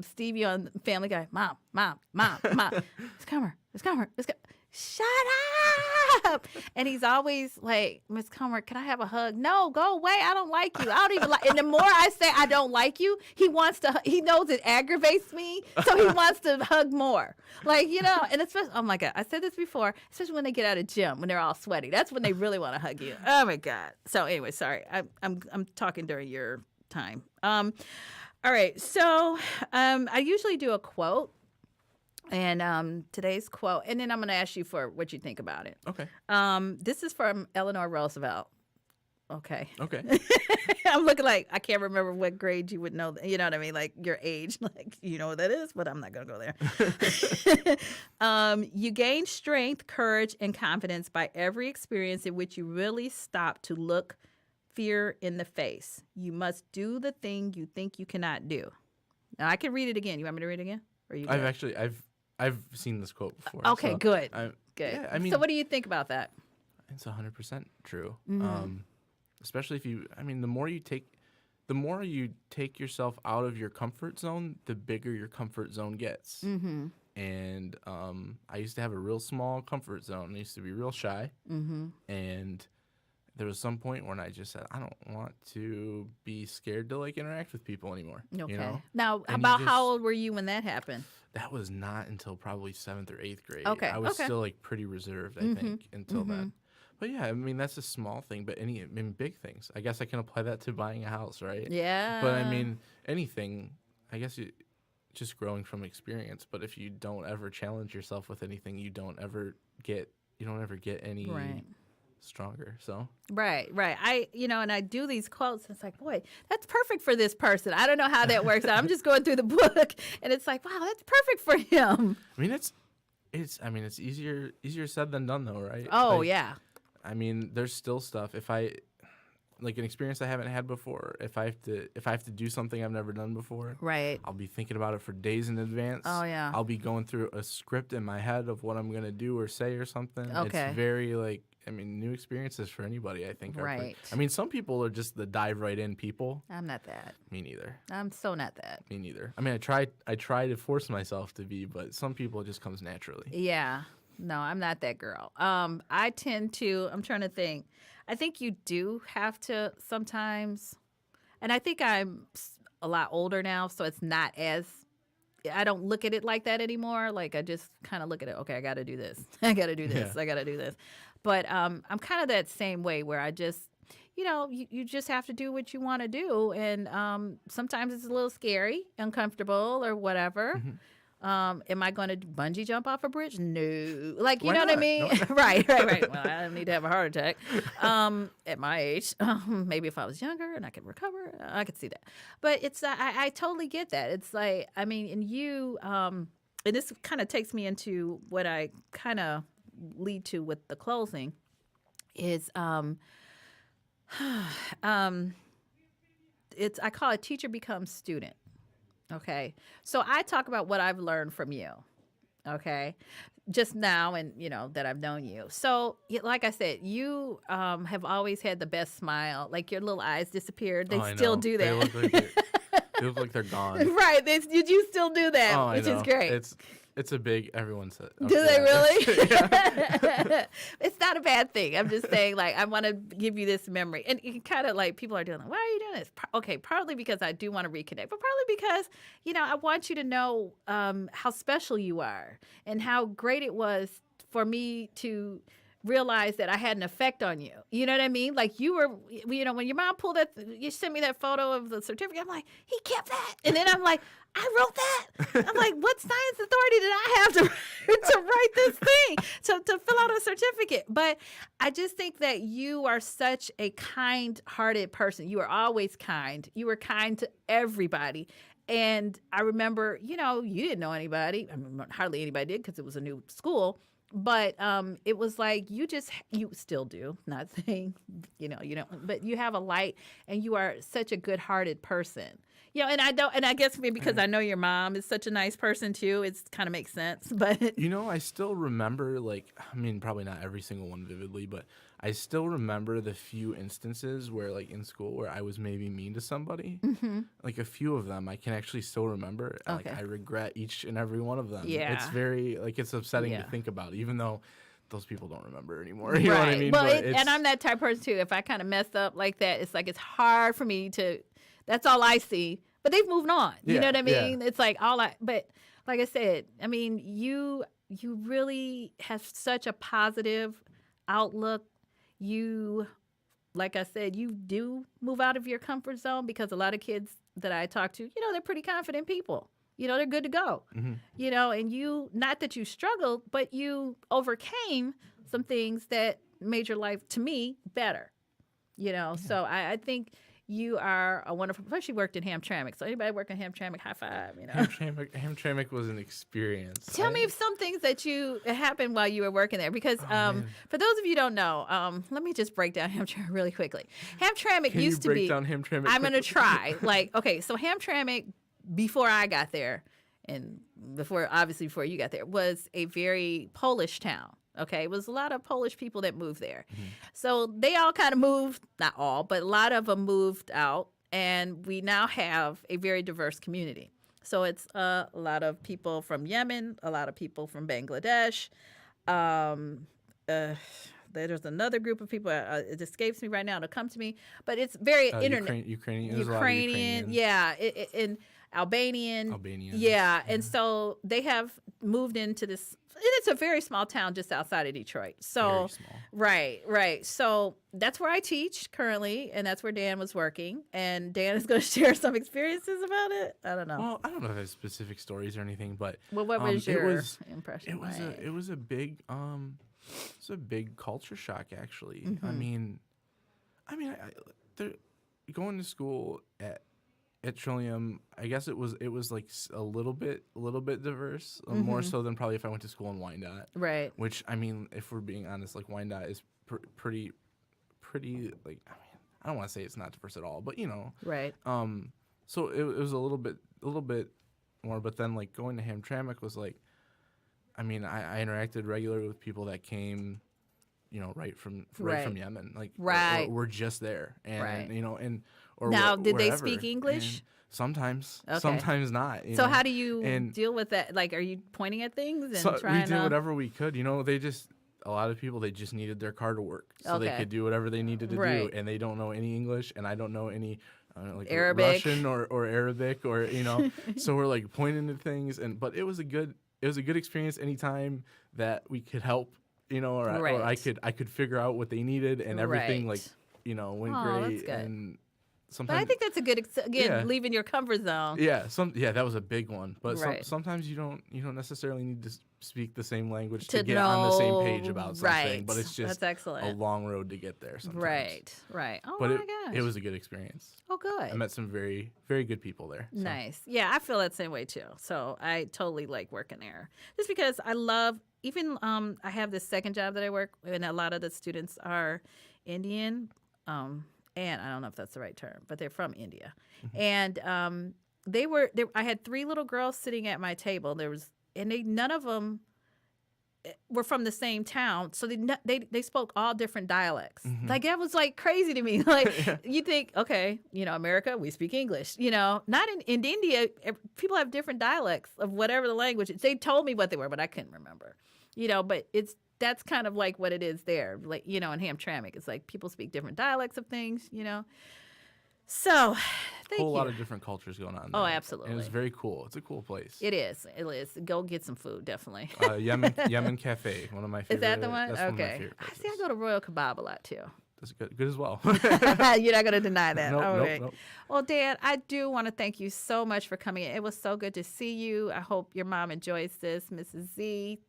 Stevie on Family Guy, mom, Miss Comer. Shut up. And he's always like, Miss Comer, can I have a hug? No, go away. I don't like you. I don't even like. And the more I say I don't like you, he knows it aggravates me. So he wants to hug more. Like, and especially, oh my God, I said this before, especially when they get out of gym, when they're all sweaty. That's when they really want to hug you. Oh my God. So anyway, sorry. I'm talking during your time. All right. So I usually do a quote. And today's quote, and then I'm going to ask you for what you think about it. Okay. This is from Eleanor Roosevelt. Okay. Okay. I'm looking like I can't remember what grade you would know. You know what I mean? Like your age. Like, you know what that is, but I'm not going to go there. You gain strength, courage, and confidence by every experience in which you really stop to look fear in the face. You must do the thing you think you cannot do. Now, I can read it again. You want me to read it again? Or you good? I've seen this quote before. Okay, so good. Good. Yeah, I mean, so what do you think about that? it's 100% true. Mm-hmm. Especially if the more you take yourself out of your comfort zone, the bigger your comfort zone gets. Mm-hmm. And I used to have a real small comfort zone. I used to be real shy. Mm-hmm. And there was some point when I just said, I don't want to be scared to like interact with people anymore. Okay. You know? Now, And about you how just- old were you when that happened? That was not until probably 7th or 8th grade. Okay, I was okay. still like pretty reserved, I think, until then. But yeah, I mean, that's a small thing, but big things. I guess I can apply that to buying a house, right? Yeah. But I mean, anything, I guess just growing from experience. But if you don't ever challenge yourself with anything, you don't ever get any Right. stronger. So Right. And I do these quotes, and it's like, boy, that's perfect for this person. I don't know how that works out. I'm just going through the book, and it's like, wow, that's perfect for him. I mean, it's I mean, it's easier said than done, though, right? Oh Like, yeah. I mean, there's still stuff. If I like an experience I haven't had before, if I have to do something I've never done before, Right. I'll be thinking about it for days in advance. Oh, yeah. I'll be going through a script in my head of what I'm gonna do or say or something. Okay. It's very like, I mean, new experiences for anybody, I think. Right. I mean, some people are just the dive right in people. I'm not that. Me neither. I'm so not that. Me neither. I mean, I try to force myself to be, but some people it just comes naturally. Yeah. No, I'm not that girl. I tend to, I'm trying to think. I think you do have to sometimes, and I think I'm a lot older now, so it's not as, I don't look at it like that anymore. Like I just kind of look at it, okay, I got to do this. I got to do this. Yeah. I got to do this. But I'm kind of that same way where I just, you just have to do what you want to do. And sometimes it's a little scary, uncomfortable or whatever. Mm-hmm. Am I going to bungee jump off a bridge? No. Like, you Why know what I not? mean? No. Right. Well, I don't need to have a heart attack at my age. Maybe if I was younger and I could recover, I could see that. But it's, I totally get that. It's like, I mean, and you, and this kind of takes me into what I kind of lead to with the closing is, it's, I call it teacher becomes student. Okay. So I talk about what I've learned from you. Okay. Just now and, that I've known you. So, like I said, you have always had the best smile. Like your little eyes disappeared. They I still know. do They that. look like they're gone. Right. You still do that, Oh, I which is know. great. It's a big. Everyone said. Do they really? Yeah. It's not a bad thing. I'm just saying, like, I want to give you this memory. And you kind of like, people are doing, like, why are you doing this? Okay, partly because I do want to reconnect, but partly because, I want you to know how special you are and how great it was for me to realize that I had an effect on you. You know what I mean? Like you were, when your mom pulled that, you sent me that photo of the certificate. I'm like, he kept that. And then I'm like, I wrote that. I'm like, what science authority did I have to write this thing, to fill out a certificate? But I just think that you are such a kind-hearted person. You are always kind. You were kind to everybody. And I remember, you didn't know anybody. I mean, hardly anybody did because it was a new school. But it was like you still do, not saying, you don't, but you have a light and you are such a good-hearted person. And I guess maybe because I know your mom is such a nice person too, it's kind of makes sense. But I still remember, like, I mean, probably not every single one vividly, but I still remember the few instances where, like, in school where I was maybe mean to somebody. Mm-hmm. Like, a few of them I can actually still remember. Okay. Like, I regret each and every one of them. Yeah. It's very, like, it's upsetting Yeah. to think about, even though those people don't remember anymore. You know what I mean? Well, But and I'm that type of person too. If I kind of mess up like that, it's like it's hard for me to. That's all I see. But they've moved on. You know what I mean? Yeah. It's like but like I said, I mean, you really have such a positive outlook. You, like I said, you do move out of your comfort zone because a lot of kids that I talk to, they're pretty confident people. They're good to go. Mm-hmm. And you, not that you struggled, but you overcame some things that made your life, to me, better. So I think you are a wonderful, plus you worked in Hamtramck. So anybody work in Hamtramck, high five, Hamtramck was an experience. Tell me of some things that happened while you were working there. Because for those of you who don't know, let me just break down Hamtramck really quickly. Hamtramck Can used you to break be, down Hamtramck I'm going to quickly? try. Like, okay, so Hamtramck, before I got there, and before you got there, was a very Polish town. Okay, it was a lot of Polish people that moved there. Mm-hmm. So they all kind of moved, not all, but a lot of them moved out. And we now have a very diverse community. So it's a lot of people from Yemen, a lot of people from Bangladesh. There's another group of people, it escapes me right now to come to me, but it's very Ukrainian. There's a lot of Ukrainians. Yeah, and Albanian. Yeah, and so they have moved into this, and it's a very small town just outside of Detroit. So, Very small. Right. So that's where I teach currently, and that's where Dan was working. And Dan is going to share some experiences about it. I don't know. Well, I don't know if I have specific stories or anything, but Well, what was your impression? It was a big culture shock, actually. Mm-hmm. I mean, going to school at at Trillium, I guess it was like a little bit diverse, more so than probably if I went to school in Wyandotte. Right. Which, I mean, if we're being honest, like Wyandotte is pretty like, I mean, I don't want to say it's not diverse at all, but Right. So it was a little bit more, but then like going to Hamtramck was like, I mean, I interacted regularly with people that came, right from Yemen, like Right. or just there, and Right. or Now, did they wherever. speak English? And sometimes, Okay. sometimes not. So how do you And deal with that? Like, are you pointing at things and so trying we did to? whatever we could. A lot of people, they just needed their car to work, so they Okay. could do whatever they needed to Right. do, and they don't know any English, and I don't know any like Arabic. Russian or Arabic or so we're like pointing at things, but it was a good experience anytime that we could help, or I Right. could figure out what they needed, and everything Right. went Oh, great. that's good. And But sometimes I think that's a good again, Yeah. leaving your comfort zone. that was a big one. But Right. sometimes you don't necessarily need to speak the same language To to get on the same page know- about something. right. But it's just That's a excellent. long road to get there sometimes. Right. Oh But my it gosh. was a good experience. Oh, good. I met some very, very good people there. So. Nice. Yeah, I feel that same way too. So I totally like working there. Just because I love even I have this second job that I work and a lot of the students are Indian. And I don't know if that's the right term, but they're from India. And I had 3 little girls sitting at my table. None of them were from the same town, so they spoke all different dialects. Like that was like crazy to me. Like you think, okay, America, we speak English. Not in India, people have different dialects of whatever the language. They told me what they were, but I couldn't remember. But that's kind of like what it is there. Like in Hamtramck, it's like people speak different dialects of things. So, thank Whole you. lot of different cultures going on. Oh, there. absolutely. And it's very cool. It's a cool place. It is. Go get some food, definitely. Yemen Cafe, one of my favorite. Is that the one? That's one of my Okay. favorite I places. see. I go to Royal Kebab a lot too. That's good as well. You're not going to deny that. Nope, All nope, right. nope. Well, Dan, I do want to thank you so much for coming in. It was so good to see you. I hope your mom enjoys this, Mrs. Z.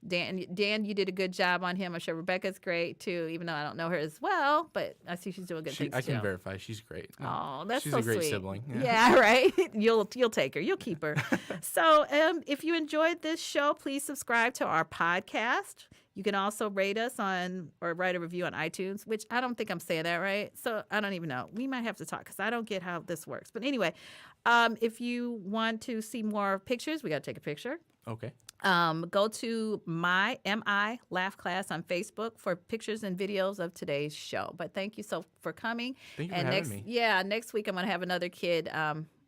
Dan, you did a good job on him. I'm sure Rebecca's great too, even though I don't know her as well, but I see she's doing good things I can too. verify she's great. Oh, that's she's so a great sweet. sibling. Yeah, right. You'll take her. You'll keep her. So, if you enjoyed this show, please subscribe to our podcast. You can also rate us or write a review on iTunes, which I don't think I'm saying that right. So I don't even know. We might have to talk because I don't get how this works. But anyway, if you want to see more pictures, we got to take a picture. Okay. Go to my Laugh Class on Facebook for pictures and videos of today's show. But thank you for coming. Thank you for having me. Yeah, next week I'm going to have another kid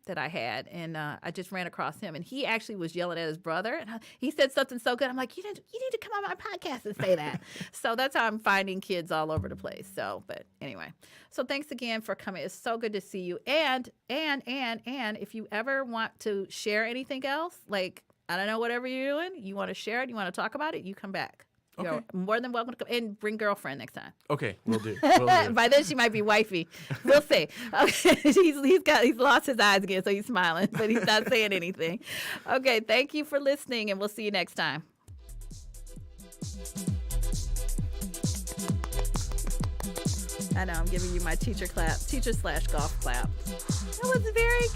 that I had, and I just ran across him, and he actually was yelling at his brother, and he said something so good. I'm like, you need to come on my podcast and say that. So that's how I'm finding kids all over the place. So, but anyway, so thanks again for coming. It's so good to see you. And if you ever want to share anything else, like, I don't know, whatever you're doing, you want to share it, you want to talk about it, you come back. Okay. You're more than welcome to come and bring girlfriend next time. Okay, we'll do. Will do. By then she might be wifey. We'll see. Okay. He's lost his eyes again, so he's smiling, but he's not saying anything. Okay, thank you for listening, and we'll see you next time. I know, I'm giving you my teacher/golf clap. That was very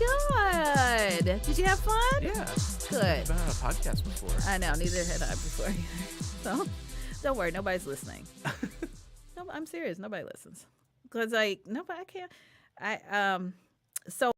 good. Did you have fun? Yeah. Good. I've been on a podcast before. I know, neither had I before. So don't worry, nobody's listening. No, I'm serious. Nobody listens. Because, like, nobody, I can't. So